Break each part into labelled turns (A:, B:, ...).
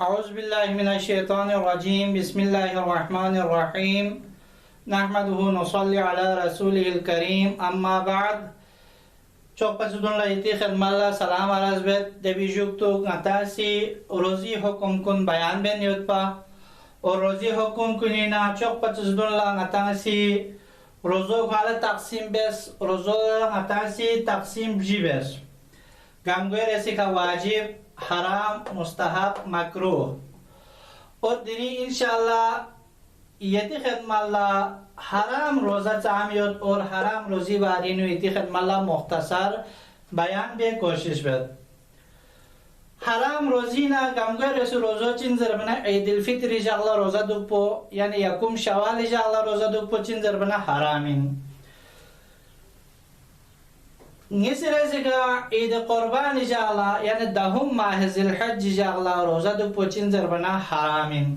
A: औज़ुबिल्लाहिमिनश्शैतानिर्रजीम बिस्मिल्लाहिर्रहमानिर्रहीम नहमदुहु नुसल्ली अला रसूलिहिल करीम अम्मा बाद चौपचुदुन लाइती खिदमल्ला सलाम अलazbet debijuk ngatasi rozi hukum kun bayan ben yutpa और रोजी हुकुम कुनीना चौपचुदुन ला ngatasi rozo kala taksim bes rozo ngatasi taksim jibes gamgoy resika wajib haram mustahab makruh और दिनी इंशाल्लाह यति खिदमल्ला हराम रोजा चामियत और हराम रोजी बारिनु यति खिदमल्ला मुख्तसर बयान बे कोशिश बेद हराम रोजी ना गमगर रसु रोजो चिंजर बना ईदुल फित्र इंशाल्लाह रोजा दुपो यानी यकुम शवाल इंशाल्लाह रोजा दुपो चिंजर बना हरामिन निसरे जगह ईद कुर्बान इंशाल्लाह यानी दहुम माह जिलहज इंशाल्लाह रोजा दुपो चिंजर बना हरामिन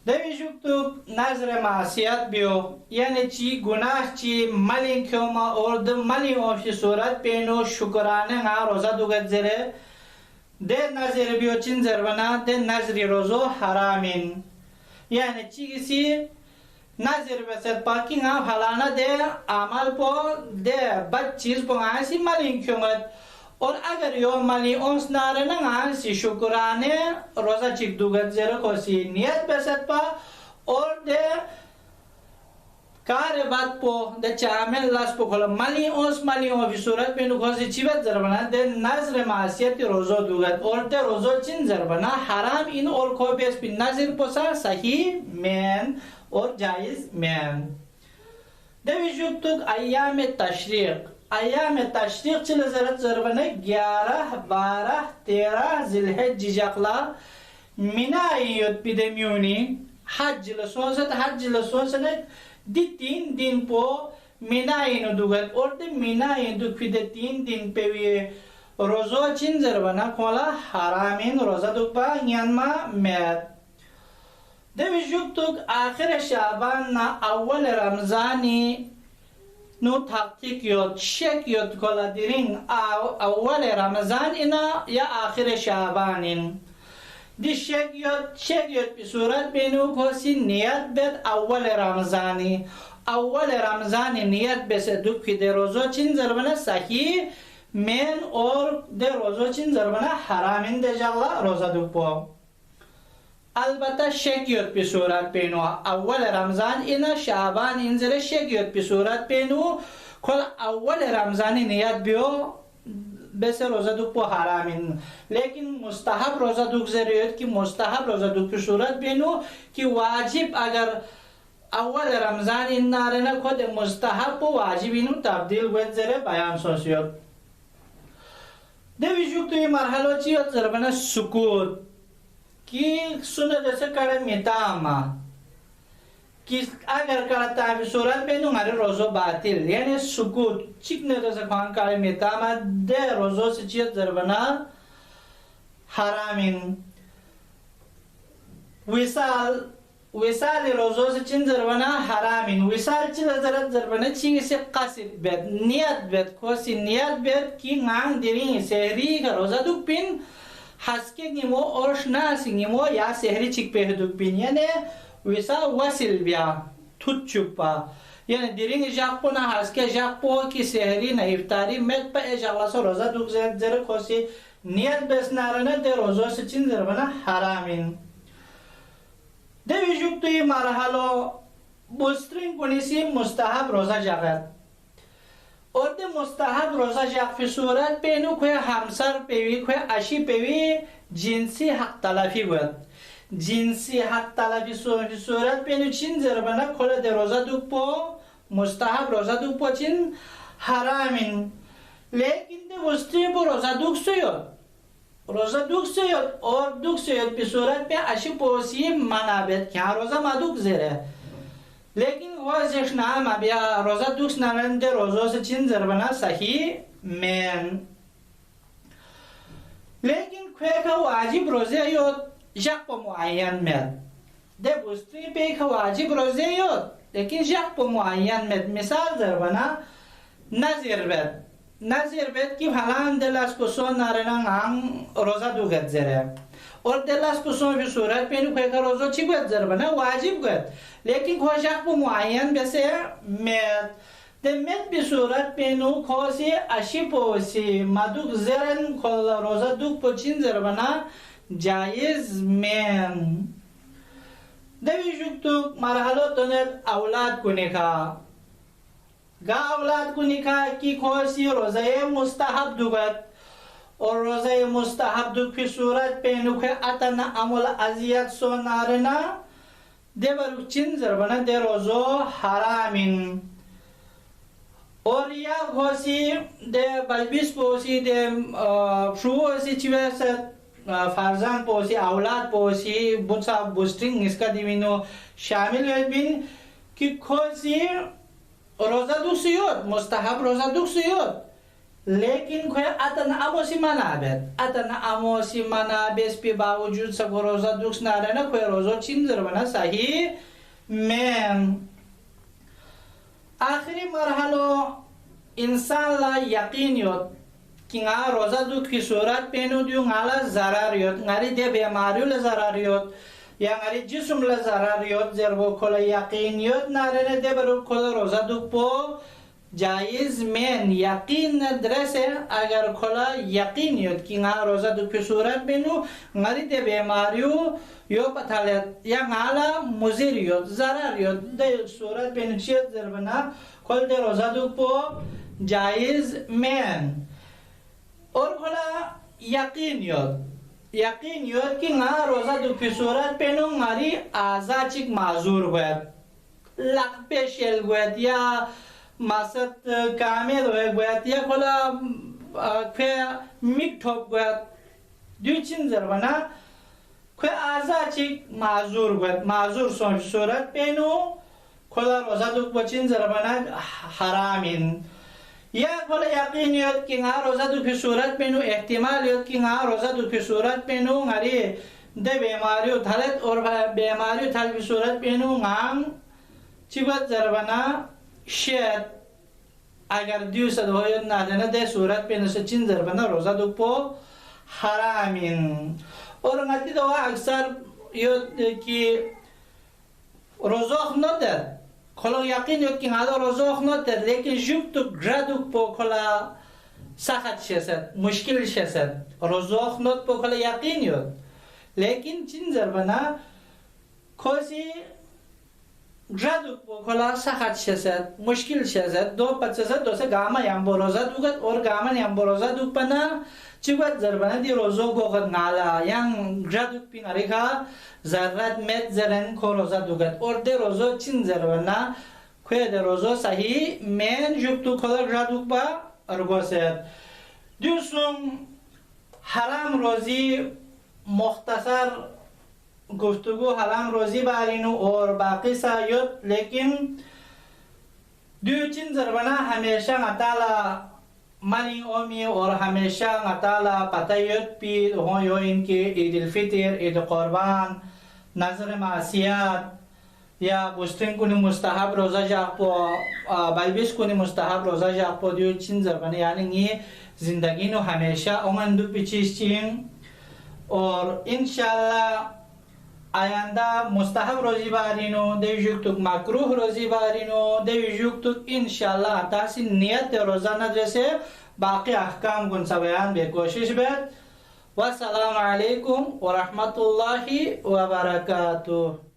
A: देविजुक्तुक नजर मासियत बियो यानी ची गुनाह ची मलिन क्योमा और द मलिन ऑफी सूरत पेनो शुक्राने ना रोजा दुगत जरे दे नजर बियो चिंजर बना दे नजरी रोजो हरामिन यानी ची किसी नजर बसत पाकी ना फलाना दे अमल पो दे बद चीज पो आसी मलिन क्योमत और अगर यो मली ओंस नारे ना सी शुक्राने रोजा चिक दुगत जरे को सी नियत बसत पा और दे कार्य बात पो दे चामेल लास पो खोला मली ओंस मली ओ भी सूरत पे नु कोसी चिबत जर बना दे नजर मासियत रोजो दुगत और दे रोजो चिन जर बना हराम इन और को बेस पे नजर पोसा सही मैन और जायज मैन दे विजुक्तुक अय्याम तशरीक अय्याम तशरीक चले जरत जरबने 11 12 13 जिलहज जिजकला मिना युत पिदेम्यूनी हज लसोसने दी 3 दिन पो मिना इनु दुगत और दे मिना इनु पिदे 3 दिन पे वे रोजो चिन जरबना खोला हरामिन रोजा दुपा न्यानमा मैत दे विजुक्तुक आखिर शाबान ना अव्वल रमजानी नो तहकीक योद शेक योद कोला दिरिंग अव्वल रमजान इना या आखिर शाबान इन दि शेक योद पे सूरत बेनु कोसी नियत बेद अव्वल रमजानी नियत बेसे दुख दे रोजो चिन जरबना सही मेन और दे रोजो चिन जरबना हरामिन दे जल्ला रोजा दुपो अलबत्ता शेकियत पे सूरत पेनु अव्वल रमजान इना शाबान इंजरे शेकियत पे सूरत पेनु खोल अव्वल रमजानी नियत बियो बेसे रोजा दुख पो हरामिन लेकिन मुस्तहब रोजा दुख जरियत की मुस्तहब रोजा दुख पे सूरत पेनु कि वाजिब अगर अव्वल रमजान इन नारेना खुद मुस्तहब पो वाजिब इनु तब्दील हुए जरे बयान सोसियत दे विजुक तो ये मरहलो चियत जरबना सुकूत कि सुने जैसे करे मितामा कि अगर करता है सूरत में नुमारे रोजो बातिल यानी सुकूत चिकने जैसे खान करे मितामा दे रोजो से चीज़ जरबना हरामिन विसाल रोजो से चिन जरबना हरामिन विसाल चीज़ जरबना चीज़ से कासिद बेद नियत बेद कोसी नियत बेद कि नांग दिरिंग सहरी का रोजा दुख पिन हस्के निमो और शनास निमो या सहरी चिक पे दुख पिन यानी विसा वसिल बिया थुत चुपा यानी दिरिंग जाकपो ना हस्के जाकपो की सहरी ना इफ्तारी मेट पे एजाला सो रोजा दुख जरे कोसी नियत बेस नारने दे रोजो से चिन जर बना हरामिन दे विजुक तो ये मरहलो बुस्त्रिंग कुनिसी मुस्तहब रोजा जागत और दे मुस्तहब रोजा जाग फिर सूरत पेनु खोए हमसर पेवी खोए अशी पेवी जिनसी हक तलाफी बद जिनसी हक तलाफी सूरत पेनु चिन जरबना खोले दे रोजा दुख पो मुस्तहब रोजा दुख पो चिन हरामिन लेकिन दे मुस्त्री पो रोजा दुख सोयत और दुख सोयत पे सूरत पे अशी पोसी मनाबेत क्या रोजा मादुक जरे लेकिन वो जश्ना माबिया रोजा दुख नारंदे रोजो से चिन जरबना सही मैन लेकिन खे का वाजिब रोजे यो जक पो मुअय्यन में दे बुस्त्री पे का वाजिब रोजे यो लेकिन जक पो मुअय्यन में मिसाल जरबना नजर बेद nazir bet ki falan de las person narena ngang roza dugat zere और देलास पुसों भी सूरत पे नु का रोजो चिगत जरबना वाजिब गत लेकिन खोशाक पु मुआयन बेसे met de met भी सूरत पे नु खोसी अशिपोसी मदुक जरन खोल रोजा दुक पोचिन जरबना जायज में देवी जुक्तुक मरहलो तनेत औलाद कुनिका गा औलाद कुनिका की खोसी रोजाए मुस्तहब दुगत और रोज़े मुस्तहब दुख की सूरत पे नुखे अतना अमल अजियत सो नारना दे बरुचिन जरबना दे रोज़ो हरामिन और या घोसी दे बल्बिस पोसी दे शुओसी चिवेसत फारजान पोसी औलाद पोसी बुचा बुस्टिंग इसका दिविनो शामिल है बिन कि खोसी रोज़ा दुख सियोत मुस्तहब रोज़ा दुख सियोत लेकिन कोई अतना अमोसी मनाबेत अतना अमोसी मनाबेस पे बावजूद सब रोजा दुख ना रहना कोई रोजो चिंजर बना सही में आखिरी मरहलो इंसान ला यकीन योत कि ना रोजा दुख की सूरत पेनो दियो नाला ज़रार योत नारी दे बीमारियों ला ज़रार योत या नारी जिस्म ला ज़रार योत जरबो खोला यकीन योत ना रहने दे बरो खोला रोजा दुख पो जायज में यकीन दरस है अगर खोला यकीन योत कि ना रोजा दुख की सूरत बेनु ngari te bemariu yo patalet ya ngala muzir yo zarar yo de सूरत बेनु चेत जरबना खोल दे रोजा दुख पो जायज में और खोला यकीन योत कि ना रोजा दुख की सूरत बेनु ngari आजाचिक माजूर गयत लक पेशल गयत या मासत कामेल होय गयत या खोला खे मिक ठोप गयत दुचिन जरबना खे आजाचिक माजूर गयत माजूर सूरत पेनु खोला रोजा दुख बचिन जरबना हरामिन या खोला यकीन योत कि ना रोजा दुख की सूरत पेनु एहतिमाल योत कि ना रोजा दुख की सूरत पेनु ngari de बीमारियों थलत और बीमारियों थल की सूरत पेनु ngang चिबत जरबना शेत अगर दिवस होय ना देना दे सूरत पे नसे चिन जरबना रोजा दुख पो हरामिन और ngati do अक्सर यो कि रोजा खनोदर खोलो यकीन यो कि हालो रोजा खनोदर लेकिन जुक तो ग्रादुक पो खोला सखत शेसत मुश्किल शेसत रोजा खनोद पो खोला यकीन यो लेकिन चिन जरबना खोसी ग्रादुक पो खोला सखत शेसत मुश्किल शेसत दो पचसत दो से गामा यंबो रोजा दुगत और गामा यंबो रोजा दुग पना चिगत जरबना दी रोजो गोगत नाला yang ग्रादुक पिंगारिका जररत मेत जरन खो रोजा दुगत और दे रोजो चिन जरबना खे दे रोजो सही मेन जुक्तु खोला ग्रादुक पा अर्गोसेत दुसुम हराम रोजी मुख्तसर गुफ्तगू हराम रोजी बारिनु और बाकी सायुत लेकिन दुचिन जरबना हमेशा अताला मनी ओमी और हमेशा अताला पतायुत पी हो यो इनके ईद उल फितर ईद कुर्बान नजर मासियात या बुस्टिंग कुनी मुस्तहब रोजा जापो बाइबिस कुनी मुस्तहब रोजा जापो दुचिन जरबना यानी ये जिंदगी नो हमेशा ओमन दु पिचिन और इंशाल्लाह आयंदा मुस्तहब रोजी बारिनो देवजुक्तुक मकरूह रोजी बारिनो देवजुक्तुक इंशाल्लाह तासी नियत रोजाना जैसे बाकी अहकाम कुन बयान बे कोशिश बेत वस्सलाम अलैकुम व रहमतुल्लाहि व बरकातुहू।